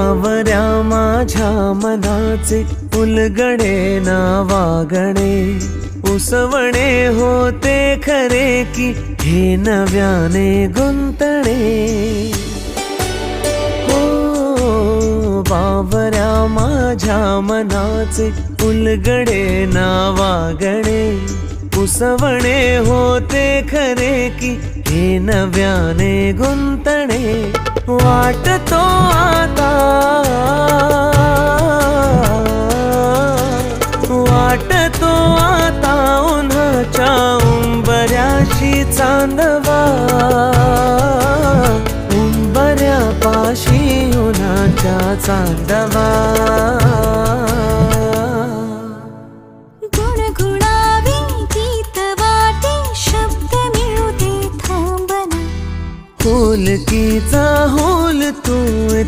बावऱ्या माझ्या मनाचे उलगडे ना वागणे, उसवणे होते खरे की हे नव्याने गुंतणे। हो बावऱ्या माझ्या मनाचे उलगडे ना वागणे, उसवणे होते खरे की हे नव्याने गुंतणे। वाटतो आता उन्हाच्या उंबऱ्याशी चांदवा, उंबऱ्यापाशी उन्हाच्या चांदवा। गुणगुणावे गीत वाटे शब्द मिळू दे थांबना, होलकीचा होल तू